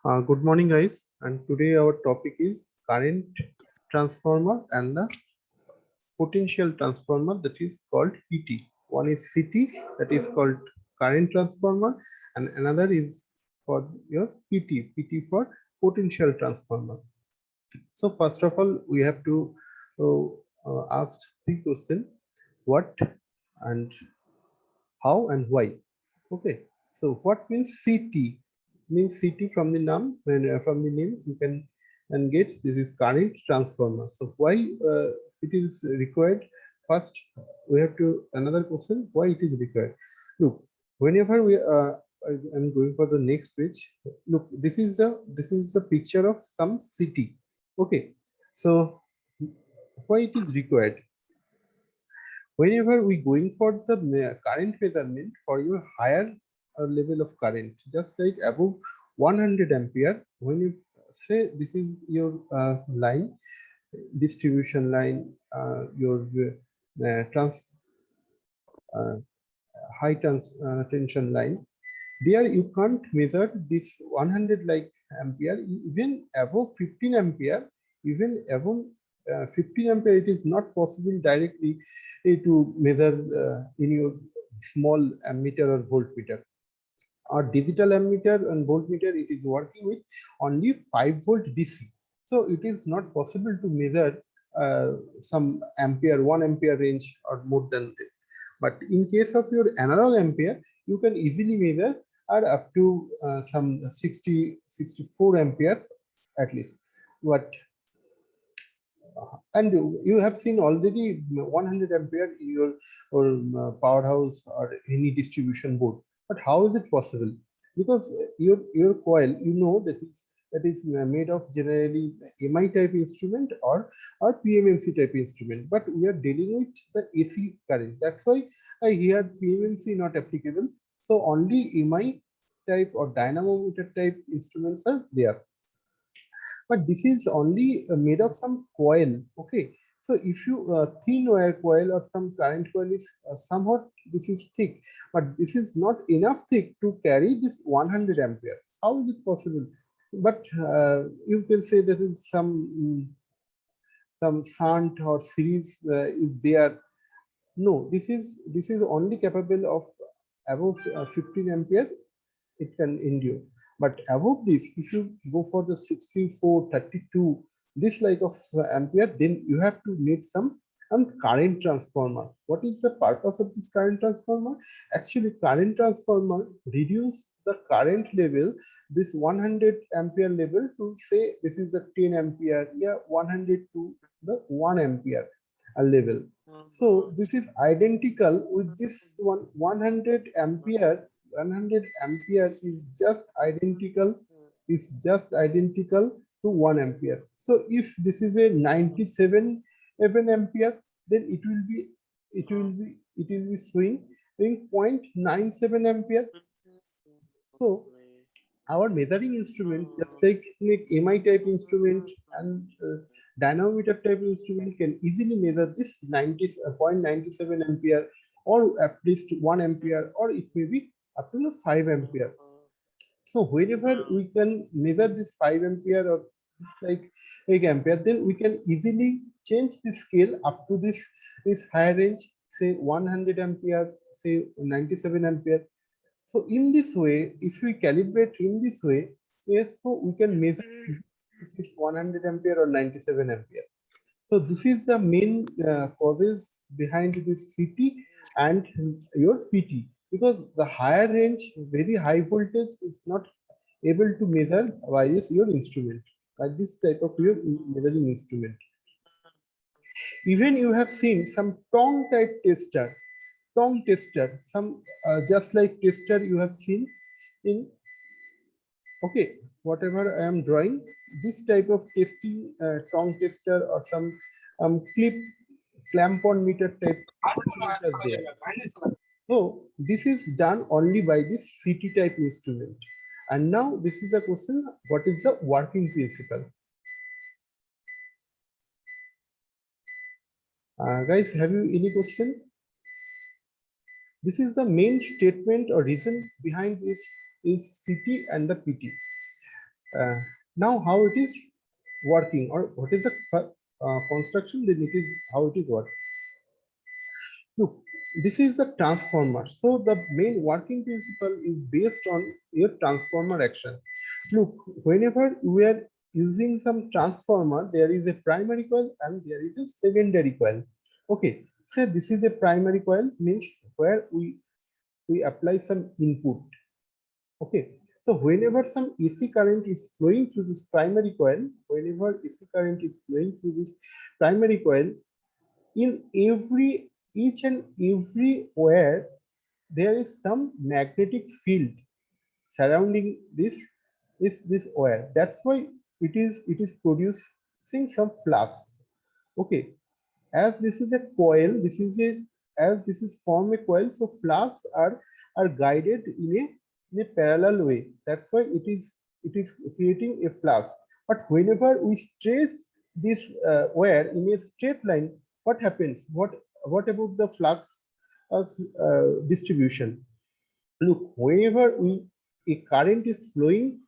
Good morning, guys. And today our topic is current transformer and the potential transformer, that is called PT. One is CT, that is called current transformer, and another is for your PT for potential transformer. So first of all, we have to ask three questions: what and how and why. Okay, so what means CT? Means CT from the name, from the name you can and get this is current transformer. So why it is required? First, we have to another question: why it is required? Look, whenever we I'm going for the next page. Look, this is the picture of some city. Okay, so why it is required? Whenever we going for the current measurement for your higher level of current, just like above 100 ampere, when you say this is your line, distribution line, your trans uh, high tension line, there you can't measure this 100 like ampere. Even above 15 ampere, even above 15 ampere, it is not possible directly to measure in your small ammeter or voltmeter. Our digital ammeter and voltmeter, it is working with only 5 volt DC, so it is not possible to measure some ampere 1 ampere range or more than that. But in case of your analog ampere, you can easily measure are up to some 60 64 ampere at least. But and you have seen already 100 ampere in your or powerhouse or any distribution board. But how is it possible? Because your coil, that is made of generally mi type instrument or pmnc type instrument, but we are dealing with the ac current. That's why here pmnc not applicable, so only mi type or dynamometer type instruments are there. But this is only made of some coil. Okay, so if you thin wire coil or some current coil is somewhat this is thick, but this is not enough thick to carry this 100 ampere. How is it possible? But you can say that is some shunt or series is there. No, this is only capable of above 15 ampere it can endure. But above this, if you go for the 64 32, this like of ampere, then you have to need some current transformer. What is the purpose of this current transformer? Actually, current transformer reduce the current level, this 100 ampere level, to say this is the 10 ampere, yeah, 100 to the 1 ampere level. So this is identical with this one 100 ampere. 100 ampere is just identical to 1 ampere. So if this is a 97 even ampere, then it will be swing in 0.97 ampere. So our measuring instrument, just like mi type instrument and dynamometer type instrument, can easily measure this 90.97 ampere, or at least 1 ampere, or it may be up to the 5 ampere. So whenever we can measure this 5 ampere or this like 8 ampere, then we can easily change the scale up to this higher range, say 100 ampere, say 97 ampere. So in this way, if we calibrate in this way, yes, so we can measure this 100 ampere or 97 ampere. So this is the main causes behind this CT and your PT, because the higher range, very high voltage is not able to measure by this your instrument, by this type of your measuring instrument. Even you have seen some tongue tester, some just like tester you have seen in, okay, whatever I am drawing, this type of testing tongue tester or some clamp on meter type instrument are there. So this is done only by this CT type instrument. And now this is a question: what is the working principle? Guys, have you any question? This is the main statement or reason behind this is CT and the PT. uh, now how it is working, or what is the construction, then it is how it is working. Look, this is the transformer. So the main working principle is based on your transformer action. Look, whenever we are using some transformer, there is a primary coil and there is a secondary coil. Okay, so this is a primary coil, means where we apply some input. Okay, so whenever some AC current is flowing through this primary coil, whenever AC current is flowing through this primary coil, in each and everywhere there is some magnetic field surrounding this wire. That's why it is producing some flux. Okay, as this is a coil, this is a as this is form a coil, so flux are guided in a parallel way. That's why it is creating a flux. But whenever we trace this wire in a straight line, what happens? What about the flux of distribution? Look, whenever a current is flowing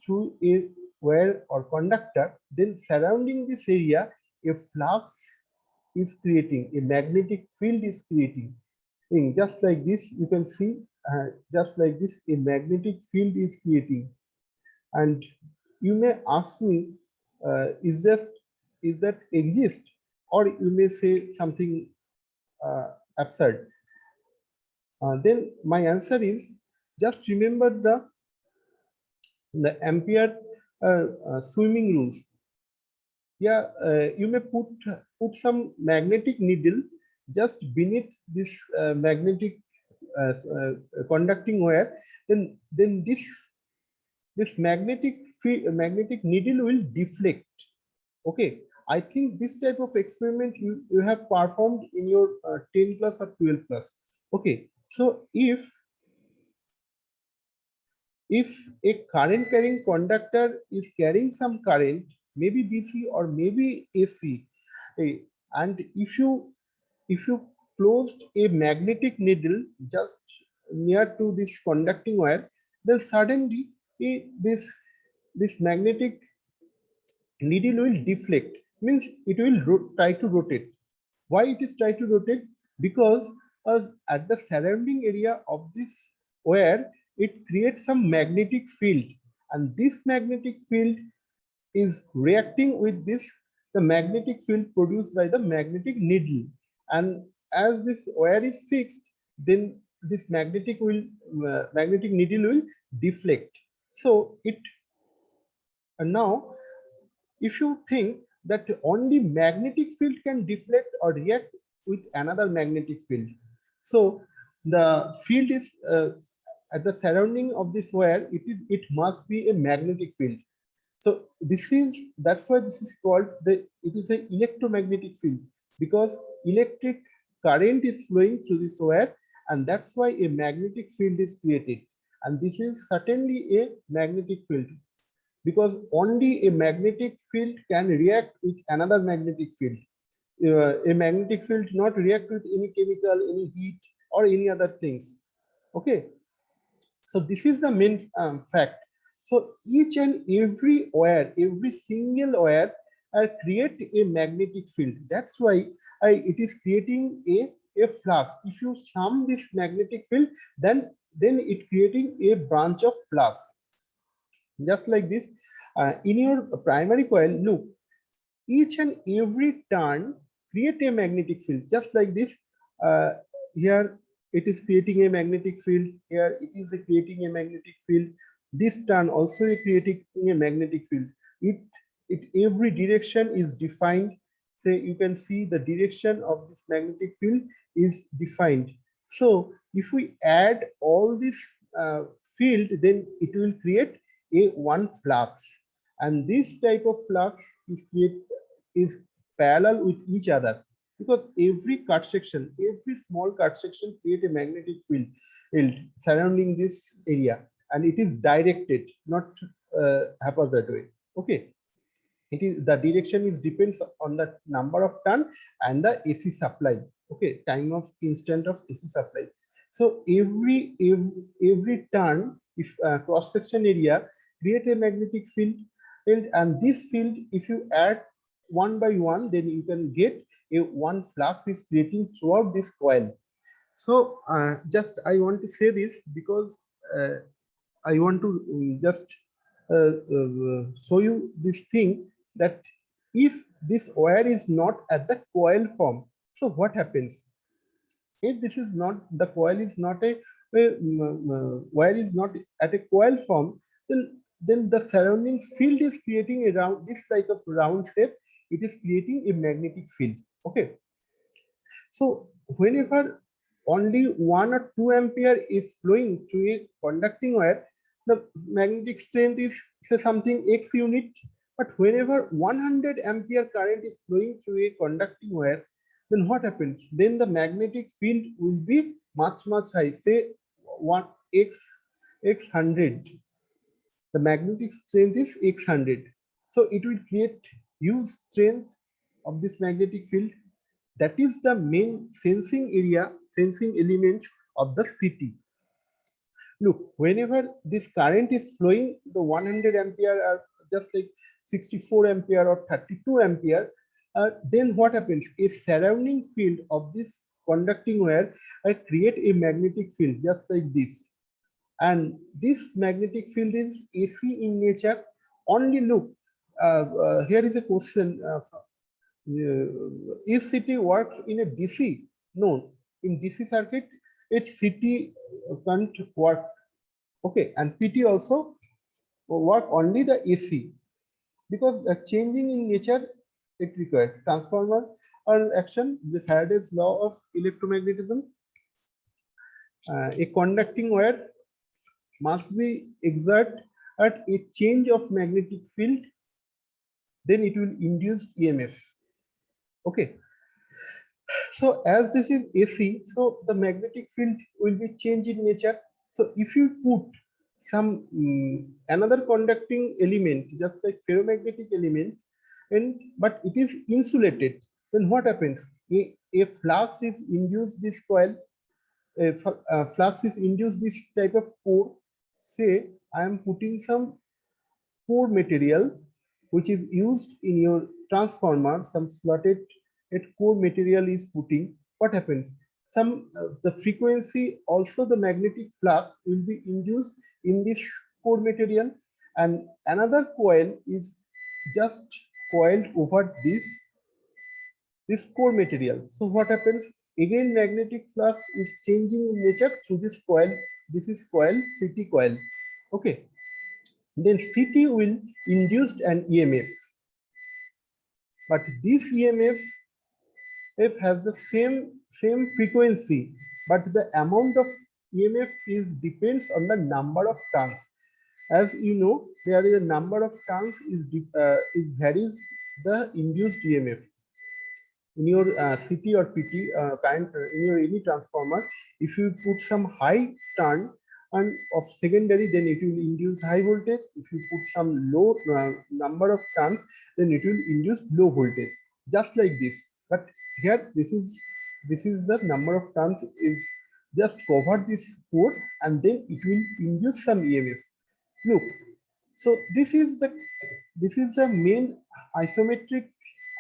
through a wire or conductor, then surrounding this area a flux is creating, a magnetic field is creating. Just like this, you can see, just like this, a magnetic field is creating. And you may ask me, is that exist? Or you may say something absurd. Then my answer is, just remember the Ampere swimming rules. Yeah, you may put some magnetic needle just beneath this magnetic conducting wire, then this magnetic needle will deflect. Okay, I think this type of experiment you have performed in your 10 plus or 12 plus. Okay, so if a current carrying conductor is carrying some current, maybe DC or maybe AC, and if you closed a magnetic needle just near to this conducting wire, then suddenly this magnetic needle will deflect, means it will try to rotate. Why it is try to rotate? Because at the surrounding area of this wire, it creates some magnetic field, and this magnetic field is reacting with the magnetic field produced by the magnetic needle. And as this wire is fixed, then this magnetic needle will deflect. So it and now, if you think that only magnetic field can deflect or react with another magnetic field, so the field is at the surrounding of this wire, it must be a magnetic field. So that's why this is called it is an electromagnetic field, because electric current is flowing through this wire, and that's why a magnetic field is created. And this is certainly a magnetic field, because only a magnetic field can react with another magnetic field. A magnetic field not react with any chemical, any heat, or any other things. Okay, so this is the main fact. So each and every wire, every single wire, create a magnetic field. That's why it is creating a flux. If you sum this magnetic field, then it creating a branch of flux. Just like this, in your primary coil, look, each and every turn create a magnetic field. Just like this, here it is creating a magnetic field, here it is creating a magnetic field, this turn also creating a magnetic field. It every direction is defined. Say, you can see the direction of this magnetic field is defined. So if we add all this field, then it will create a one flux, and this type of flux is parallel with each other, because every cut section, every small cut section create a magnetic field surrounding this area, and it is directed, not haphazard way. Okay, it is the direction is depends on the number of turn and the AC supply. Okay, time of instant of AC supply. So every turn, if cross section area create a magnetic field, and this field, if you add one by one, then you can get a one flux is creating throughout this coil. So just I want to say this because I want to just show you this thing, that if this wire is not at the coil form, so what happens? If this is not, the coil is not wire is not at a coil form, then the surrounding field is creating a round, this type of round shape. It is creating a magnetic field. Okay. So whenever only 1 or 2 ampere is flowing through a conducting wire, the magnetic strength is say something X unit. But whenever 100 ampere current is flowing through a conducting wire, then what happens? Then the magnetic field will be much high, say 1 x 100. The magnetic strength is x100. So it will create huge strength of this magnetic field. That is the main sensing area, sensing elements of the CT. Look, whenever this current is flowing, the 100 ampere are just like 64 ampere or 32 ampere, then what happens? A surrounding field of this conducting wire create a magnetic field just like this. And this magnetic field is AC in nature. Only look, here is a question. Is CT work in a DC? No, in DC circuit, its CT can't work. Okay, and PT also work only the AC, because the changing in nature it requires transformer or action, the Faraday's law of electromagnetism. A conducting wire must be exert at a change of magnetic field, then it will induce EMF. Okay. So as this is AC, so the magnetic field will be changed in nature. So if you put some another conducting element, just like ferromagnetic element, and but it is insulated, then what happens? A flux is induced this coil, a flux is induced this type of core. Say I am putting some core material which is used in your transformer, some slotted at core material is putting, what happens? Some the frequency, also the magnetic flux will be induced in this core material, and another coil is just coiled over this core material. So what happens? Again, magnetic flux is changing in nature through this coil. This is coil, CT coil. Okay. Then CT will induce an EMF. But this EMF has the same frequency, but the amount of EMF is depends on the number of turns. As you know, there is a number of turns is varies the induced EMF. In your CT or PT in your any transformer, if you put some high turn and of secondary, then it will induce high voltage. If you put some low number of turns, then it will induce low voltage, just like this. But here this is the number of turns is just cover this core, and then it will induce some EMF. Look, so this is the main isometric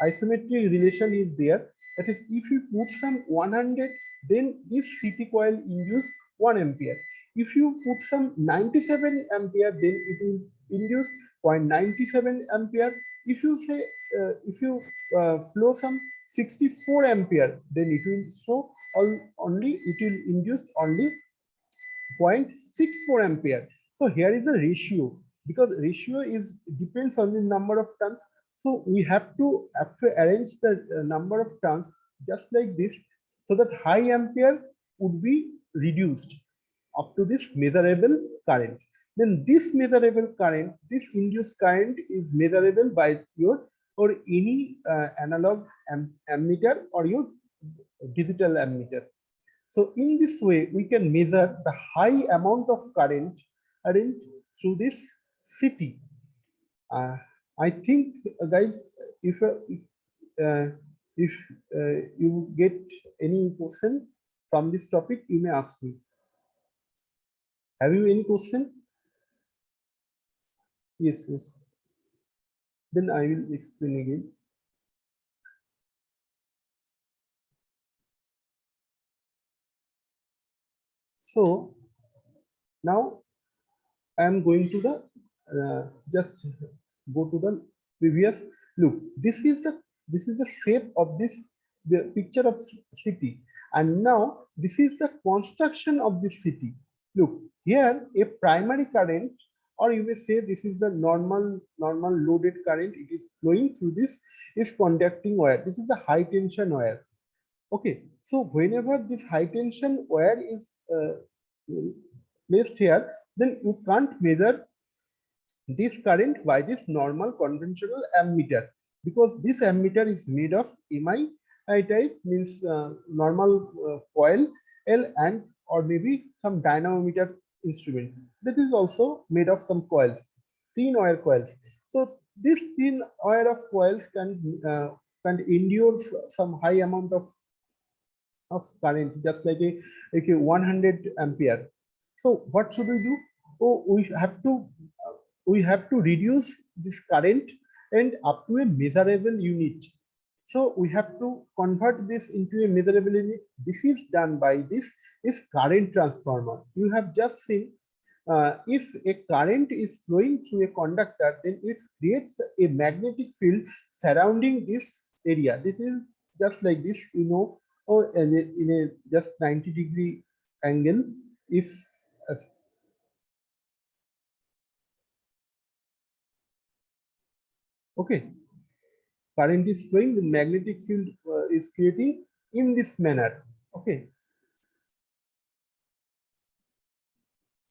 relation is there. That is, if you put some 100, then this CT coil induce 1 ampere. If you put some 97 ampere, then it will induce 0.97 ampere. If you say if you flow some 64 ampere, then it will show only it will induce only 0.64 ampere. So here is a ratio, because ratio is depends on the number of turns. So we have to arrange the number of turns just like this, so that high ampere would be reduced up to this measurable current. Then this measurable current, this induced current is measurable by your or any analog ammeter or your digital ammeter. So in this way, we can measure the high amount of current through this CT. I think, guys, uh, if you get any question from this topic, you may ask me. Have you any question? Yes, yes. Then I will explain again. So now I am going to the just go to the previous look. This is the shape of this the picture of city, and now this is the construction of this city. Look here, a primary current, or you may say this is the normal loaded current. It is flowing through this is conducting wire. This is the high tension wire. Okay, so whenever this high tension wire is placed here, then you can't measure this current by this normal conventional ammeter, because this ammeter is made of MI type, means normal coil L, and or maybe some dynamometer instrument that is also made of some coils, thin wire coils. So this thin wire of coils can endure some high amount of current, just like a 100 ampere. So what should we do? Oh, we have to reduce this current and up to a measurable unit. So we have to convert this into a measurable unit. This is done by this is current transformer. You have just seen, if a current is flowing through a conductor, then it creates a magnetic field surrounding this area. This is just like this, or in a just 90-degree angle. If uh, okay, current is flowing, the magnetic field is creating in this manner. Okay,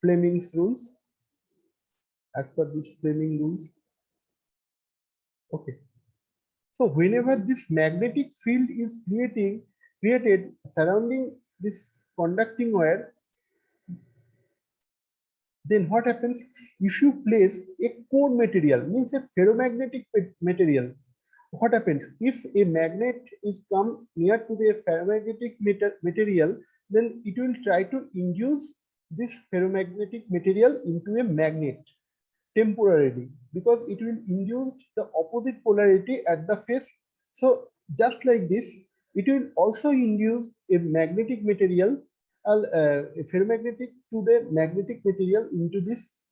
Fleming's rules, as per these Fleming rules. Okay, so whenever this magnetic field is created surrounding this conducting wire, then what happens? If you place a core material, means a ferromagnetic material, what happens? If a magnet is come near to the ferromagnetic material, then it will try to induce this ferromagnetic material into a magnet temporarily, because it will induce the opposite polarity at the face. So just like this, it will also induce a magnetic material, a ferromagnetic to the magnetic material into this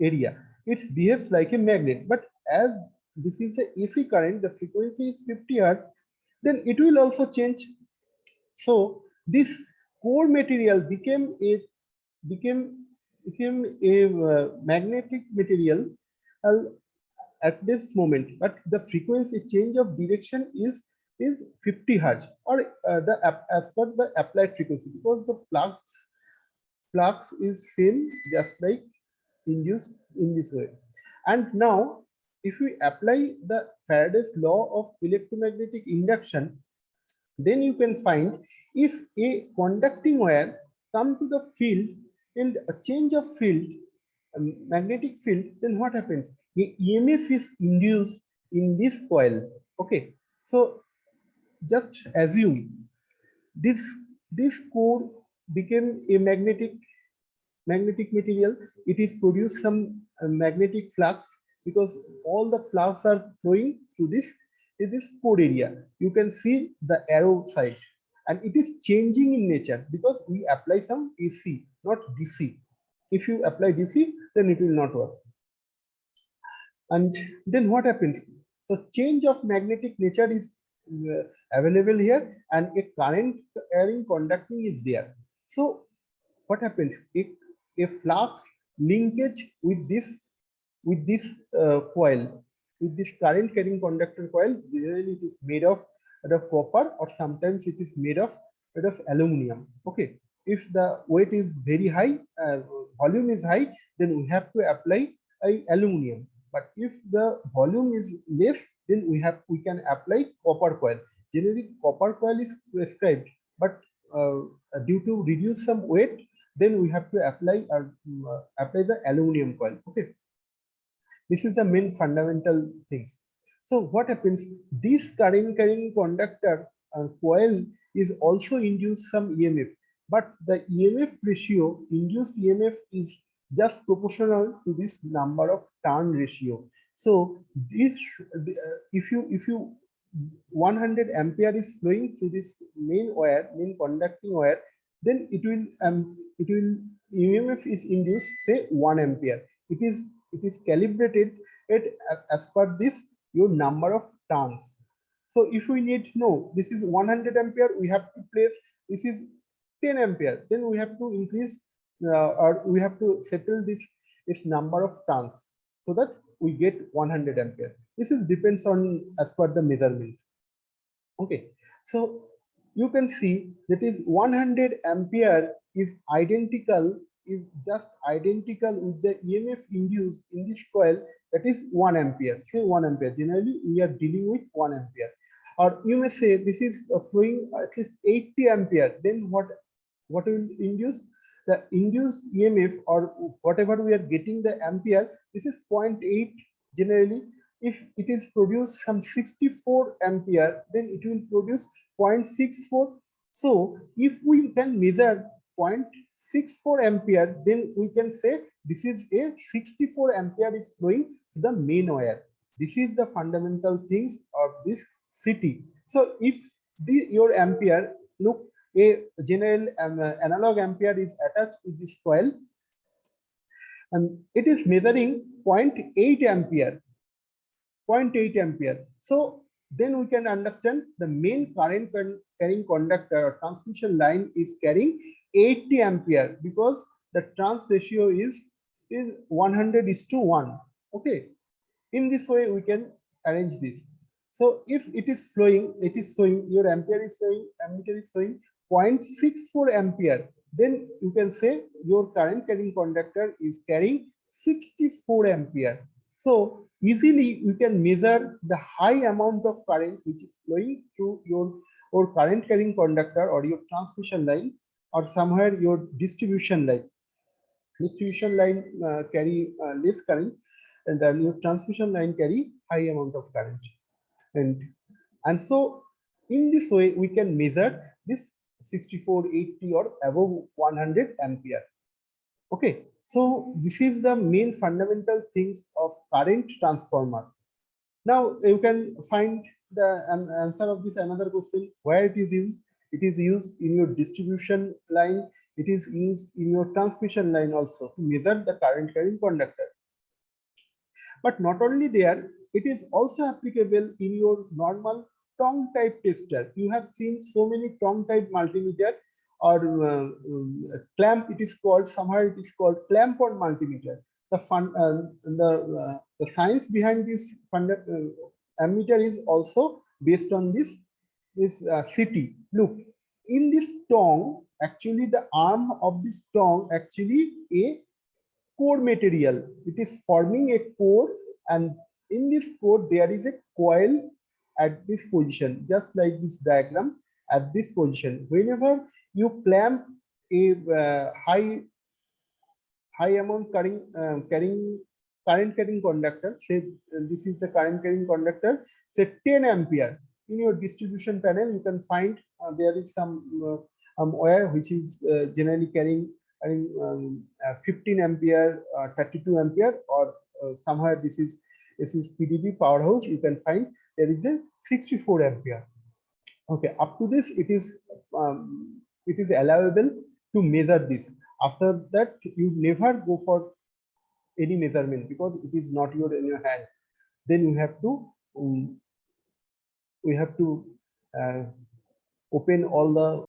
area. It behaves like a magnet, but as this is a AC current, the frequency is 50 hertz, then it will also change. So this core material became became a magnetic material uh, at this moment, but the frequency change of direction is 50 hertz, or as per the applied frequency, because the flux is same, just like induced in this way. And now, if we apply the Faraday's law of electromagnetic induction, then you can find, if a conducting wire come to the field and a change of field, magnetic field, then what happens? The EMF is induced in this coil. Okay, so just assume this this core became a magnetic material. It is produce some magnetic flux, because all the flux are flowing through this core area. You can see the arrow side, and it is changing in nature because we apply some AC, not DC. If you apply DC, then it will not work. And then what happens? So change of magnetic nature is available here, and a current carrying conducting is there. So what happens? If a flux linkage with this coil, with this current carrying conductor coil, generally it is made of copper, or sometimes it is made of aluminum. Okay, if the weight is very high, volume is high, then we have to apply aluminum. But if the volume is less, then we can apply copper coil. Generally copper coil is prescribed, but due to reduce some weight, then we have to apply the aluminum coil. Okay, this is the main fundamental things. So what happens? This current carrying conductor coil is also induce some EMF, but the EMF ratio, induced EMF, is just proportional to this number of turn ratio. So this if you 100 ampere is flowing through this main wire, main conducting wire, then it will EMF is induced say 1 ampere. It is calibrated as per this your number of turns. So if we need to know this is 100 ampere, we have to place this is 10 ampere. Then we have to increase or we have to settle this number of turns so that we get 100 ampere. This is depends on as per the measurement. Okay, so you can see that is 100 ampere is just identical with the EMF induced in this coil, that is 1 ampere. Say 1 ampere. Generally, we are dealing with 1 ampere. Or you may say this is flowing at least 80 ampere. Then what will induce? The induced EMF or whatever we are getting the ampere, this is 0.8 generally. If it is produced some 64 ampere, then it will produce 0.64. So if we can measure 0.64 ampere, then we can say this is a 64 ampere is flowing to the main wire. This is the fundamental things of this CT. So if your ampere, look, a general analog ampere is attached with this coil and it is measuring 0.8 ampere. 0.8 ampere. So then we can understand the main current carrying conductor or transmission line is carrying 80 ampere because the trans ratio is 100:1. Okay. In this way we can arrange this. So if it is flowing, it is showing your ammeter is showing 0.64 ampere. Then you can say your current carrying conductor is carrying 64 ampere. So easily you can measure the high amount of current which is flowing through your current carrying conductor or your transmission line or somewhere your distribution line. Distribution line carry less current, and then your transmission line carry high amount of current. And so in this way we can measure this 64, 80 or above 100 ampere. Okay, so this is the main fundamental things of current transformer. Now you can find the answer of this another question, where it is used. It is used in your distribution line. It is used in your transmission line also to measure the current carrying conductor. But not only there, it is also applicable in your normal tongue type tester. You have seen so many tongue type multimeter or clamp. It is called somewhere. It is called clamp or multimeter. The science behind this ammeter is also based on this CT. Look, in this tongue, actually the arm of this tongue actually a core material. It is forming a core, and in this core there is a coil at this position, just like this diagram at this position. Whenever you clamp a high amount carrying current carrying conductor, say this is the current carrying conductor, say 10 ampere. In your distribution panel you can find there is some wire which is generally carrying 15 ampere, 32 ampere, or somewhere this is PDB powerhouse. You can find there is a 64 ampere. Okay, up to this it is allowable to measure this. After that you never go for any measurement because it is not in your hand. Then you have to we have to open all the